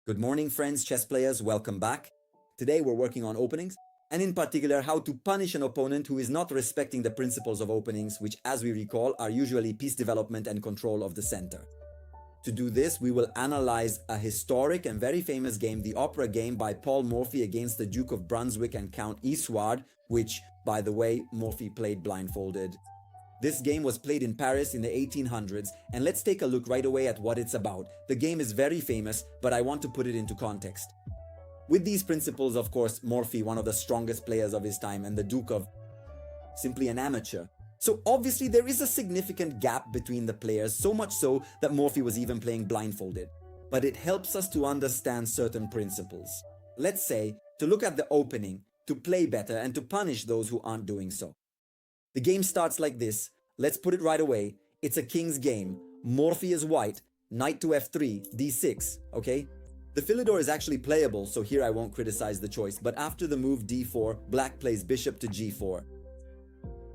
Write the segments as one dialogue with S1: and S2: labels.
S1: Good morning, friends, chess players, welcome back. Today we're working on openings, and in particular how to punish an opponent who is not respecting the principles of openings, which as we recall are usually piece development and control of the center. To do this, we will analyze a historic and very famous game, the opera game by Paul Morphy against the Duke of Brunswick and Count Isouard, which, by the way, Morphy played blindfolded. This game was played in Paris in the 1800s, and let's take a look right away at what it's about. The game is very famous, but I want to put it into context. With these principles, of course, Morphy, one of the strongest players of his time, and the Duke of simply an amateur. So obviously there is a significant gap between the players, so much so that Morphy was even playing blindfolded. But it helps us to understand certain principles. Let's say, to look at the opening, to play better, and to punish those who aren't doing so. The game starts like this. Let's put it right away. It's a king's game. Morphy is white. Knight to f3, d6, okay? The Philidor is actually playable, so here I won't criticize the choice. But after the move d4, black plays bishop to g4.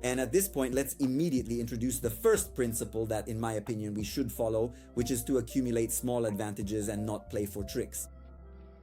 S1: And at this point, let's immediately introduce the first principle that, in my opinion, we should follow, which is to accumulate small advantages and not play for tricks.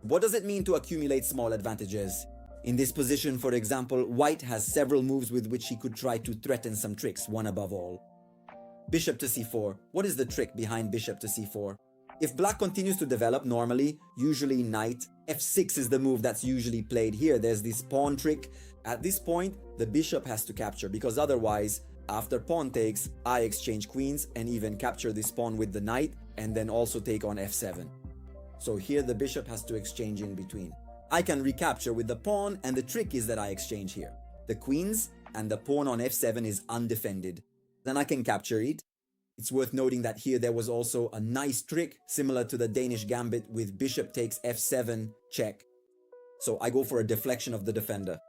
S1: What does it mean to accumulate small advantages? In this position, for example, white has several moves with which he could try to threaten some tricks, one above all. Bishop to c4. What is the trick behind bishop to c4? If black continues to develop normally, usually knight, f6 is the move that's usually played here. There's this pawn trick. At this point, the bishop has to capture, because otherwise, after pawn takes, I exchange queens and even capture this pawn with the knight and then also take on f7. So here the bishop has to exchange in between. I can recapture with the pawn, and the trick is that I exchange here. The queens and the pawn on f7 is undefended. Then I can capture it. It's worth noting that here there was also a nice trick similar to the Danish gambit with bishop takes f7 check. So I go for a deflection of the defender.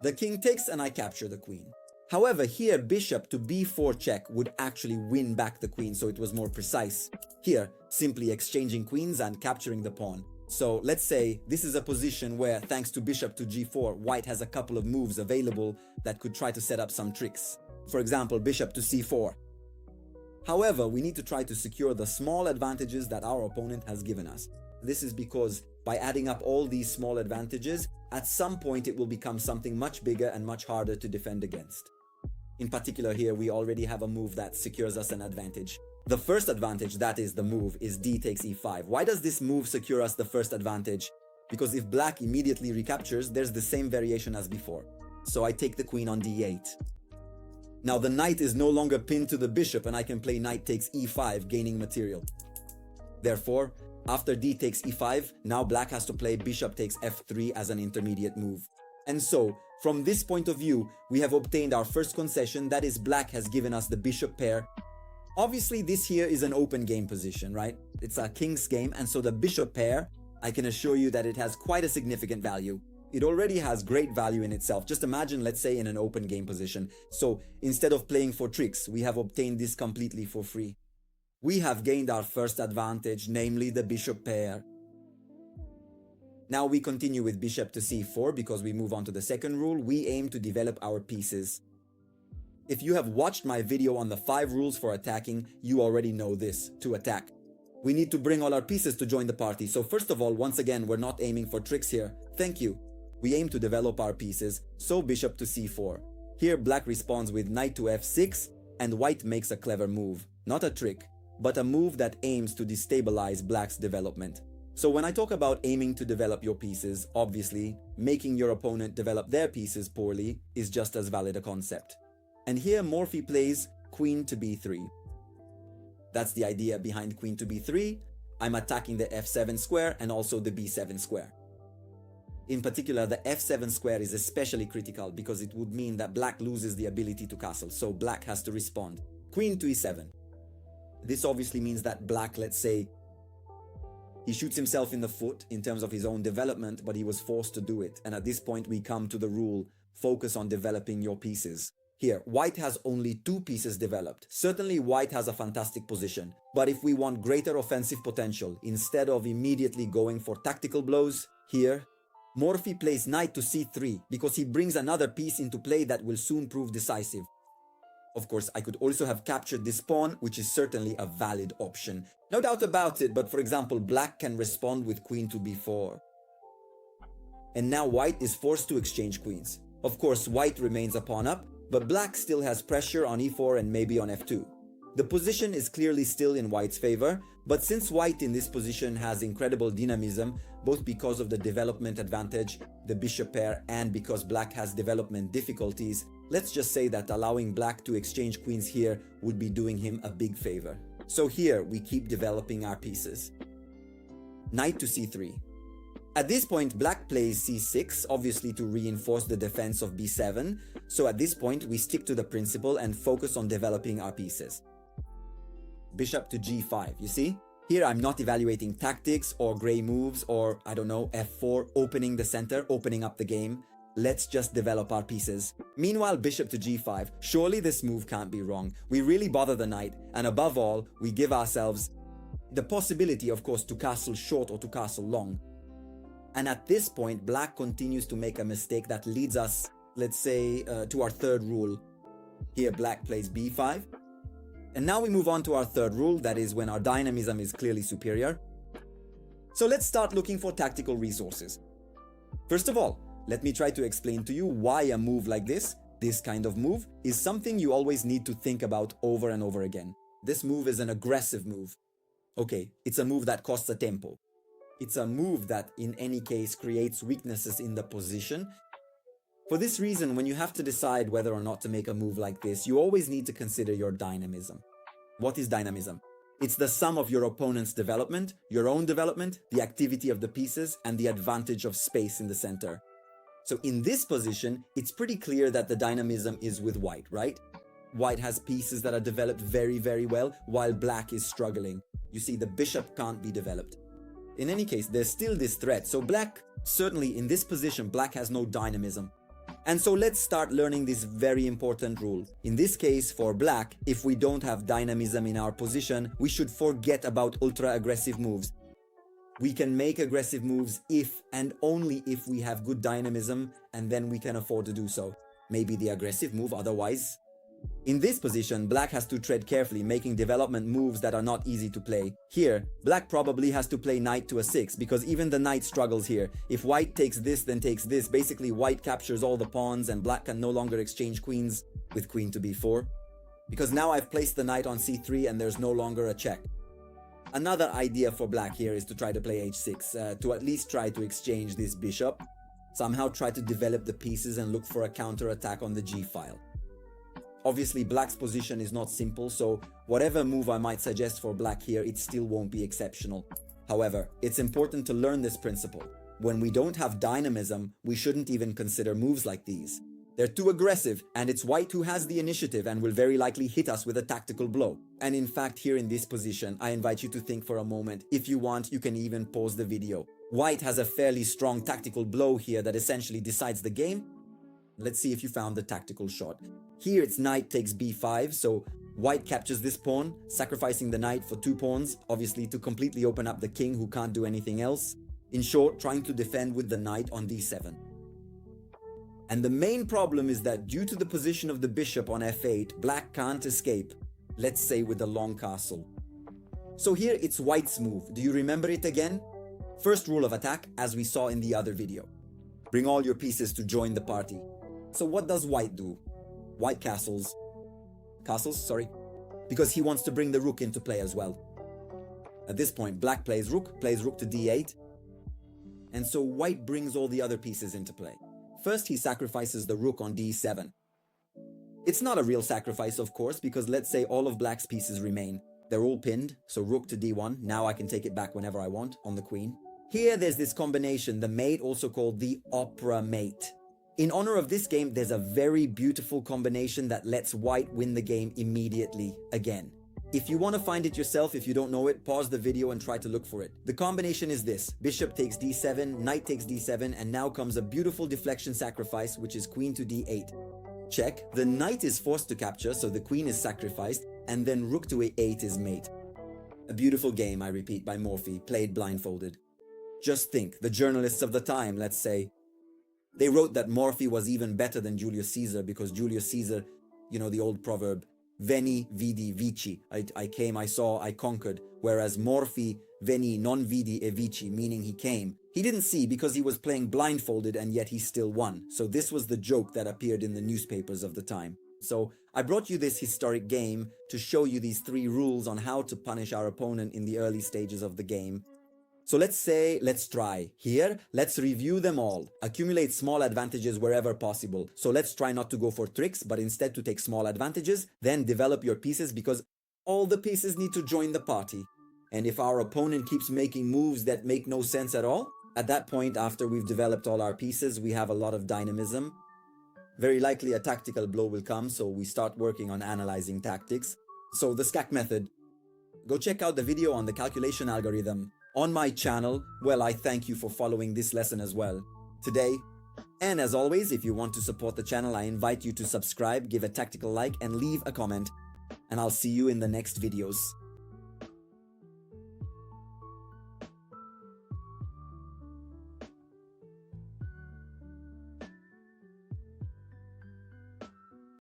S1: The king takes and I capture the queen. However, here bishop to b4 check would actually win back the queen, so it was more precise. Here, simply exchanging queens and capturing the pawn. So let's say this is a position where, thanks to bishop to g4, white has a couple of moves available that could try to set up some tricks. For example, bishop to c4. However, we need to try to secure the small advantages that our opponent has given us. This is because by adding up all these small advantages, at some point it will become something much bigger and much harder to defend against. In particular here, we already have a move that secures us an advantage. The first advantage, that is the move, is d takes e5. Why does this move secure us the first advantage? Because if black immediately recaptures, there's the same variation as before. So I take the queen on d8. Now the knight is no longer pinned to the bishop and I can play knight takes e5, gaining material. Therefore, after d takes e5, now black has to play bishop takes f3 as an intermediate move. And so, from this point of view, we have obtained our first concession, that is black has given us the bishop pair. Obviously, this here is an open game position, right? It's a king's game, and so the bishop pair, I can assure you that it has quite a significant value. It already has great value in itself. Just imagine, let's say, in an open game position. So instead of playing for tricks, we have obtained this completely for free. We have gained our first advantage, namely the bishop pair. Now we continue with bishop to c4 because we move on to the second rule. We aim to develop our pieces. If you have watched my video on the 5 rules for attacking, you already know this. To attack, we need to bring all our pieces to join the party. So first of all, once again, we're not aiming for tricks here. Thank you. We aim to develop our pieces, so bishop to c4. Here black responds with knight to f6, and white makes a clever move. Not a trick, but a move that aims to destabilize black's development. So when I talk about aiming to develop your pieces, obviously, making your opponent develop their pieces poorly is just as valid a concept. And here Morphy plays queen to b3. That's the idea behind queen to b3. I'm attacking the f7 square and also the b7 square. In particular, the f7 square is especially critical because it would mean that black loses the ability to castle, so black has to respond. Queen to e7. This obviously means that black, let's say, he shoots himself in the foot in terms of his own development, but he was forced to do it. And at this point, we come to the rule, focus on developing your pieces. Here, white has only 2 pieces developed. Certainly, white has a fantastic position. But if we want greater offensive potential, instead of immediately going for tactical blows, here, Morphy plays knight to c3 because he brings another piece into play that will soon prove decisive. Of course, I could also have captured this pawn, which is certainly a valid option. No doubt about it, but for example, black can respond with queen to b4. And now white is forced to exchange queens. Of course, white remains a pawn up, but black still has pressure on e4 and maybe on f2. The position is clearly still in white's favor, but since white in this position has incredible dynamism, both because of the development advantage, the bishop pair, and because black has development difficulties, let's just say that allowing black to exchange queens here would be doing him a big favor. So here we keep developing our pieces. Knight to c3. At this point, black plays c6, obviously to reinforce the defense of b7, so at this point we stick to the principle and focus on developing our pieces. Bishop to g5, you see? Here I'm not evaluating tactics or gray moves or, I don't know, f4, opening the center, opening up the game. Let's just develop our pieces. Meanwhile, bishop to g5, surely this move can't be wrong. We really bother the knight, and above all, we give ourselves the possibility, of course, to castle short or to castle long. And at this point, black continues to make a mistake that leads us, let's say, to our third rule. Here, black plays b5. And now we move on to our third rule, that is when our dynamism is clearly superior. So let's start looking for tactical resources. First of all, let me try to explain to you why a move like this kind of move, is something you always need to think about over and over again. This move is an aggressive move. Okay, it's a move that costs a tempo. It's a move that, in any case, creates weaknesses in the position. For this reason, when you have to decide whether or not to make a move like this, you always need to consider your dynamism. What is dynamism? It's the sum of your opponent's development, your own development, the activity of the pieces, and the advantage of space in the center. So in this position, it's pretty clear that the dynamism is with white, right? White has pieces that are developed very, very well, while black is struggling. You see, the bishop can't be developed. In any case, there's still this threat. So black, certainly in this position, black has no dynamism. And so let's start learning this very important rule. In this case, for black, if we don't have dynamism in our position, we should forget about ultra-aggressive moves. We can make aggressive moves if and only if we have good dynamism, and then we can afford to do so. Maybe the aggressive move otherwise. In this position, black has to tread carefully, making development moves that are not easy to play. Here, black probably has to play knight to a6, because even the knight struggles here. If white takes this, then takes this, basically white captures all the pawns and black can no longer exchange queens with queen to b4. Because now I've placed the knight on c3 and there's no longer a check. Another idea for black here is to try to play h6, to at least try to exchange this bishop. Somehow try to develop the pieces and look for a counter-attack on the g-file. Obviously, black's position is not simple, so whatever move I might suggest for black here, it still won't be exceptional. However, it's important to learn this principle. When we don't have dynamism, we shouldn't even consider moves like these. They're too aggressive, and it's white who has the initiative and will very likely hit us with a tactical blow. And in fact, here in this position, I invite you to think for a moment. If you want, you can even pause the video. White has a fairly strong tactical blow here that essentially decides the game. Let's see if you found the tactical shot. Here it's knight takes b5, so white captures this pawn, sacrificing the knight for 2 pawns, obviously to completely open up the king who can't do anything else. In short, trying to defend with the knight on d7. And the main problem is that due to the position of the bishop on f8, black can't escape, let's say with a long castle. So here it's white's move. Do you remember it again? First rule of attack, as we saw in the other video. Bring all your pieces to join the party. So what does white do? White castles, because he wants to bring the rook into play as well. At this point, black plays rook to d8, and so white brings all the other pieces into play. First, he sacrifices the rook on d7. It's not a real sacrifice, of course, because let's say all of black's pieces remain. They're all pinned, so rook to d1, now I can take it back whenever I want on the queen. Here there's this combination, the mate, also called the opera mate. In honor of this game, there's a very beautiful combination that lets white win the game immediately again. If you want to find it yourself, if you don't know it, pause the video and try to look for it. The combination is this: bishop takes d7, knight takes d7, and now comes a beautiful deflection sacrifice, which is queen to d8. Check, the knight is forced to capture, so the queen is sacrificed, and then rook to a8 is mate. A beautiful game, I repeat, by Morphy, played blindfolded. Just think, the journalists of the time, let's say, they wrote that Morphy was even better than Julius Caesar because Julius Caesar You know the old proverb, veni, vidi, vici. I came, I saw, I conquered. Whereas morphi, veni, non vidi e vici, meaning he came. He didn't see because he was playing blindfolded and yet he still won. So this was the joke that appeared in the newspapers of the time. So I brought you this historic game to show you these 3 rules on how to punish our opponent in the early stages of the game. So let's try. Here, let's review them all. Accumulate small advantages wherever possible. So let's try not to go for tricks, but instead to take small advantages. Then develop your pieces because all the pieces need to join the party. And if our opponent keeps making moves that make no sense at all, at that point, after we've developed all our pieces, we have a lot of dynamism. Very likely a tactical blow will come, so we start working on analyzing tactics. So the SCAC method. Go check out the video on the calculation algorithm on my channel. Well, I thank you for following this lesson as well today. And as always, if you want to support the channel, I invite you to subscribe, give a tactical like, and leave a comment. And I'll see you in the next videos.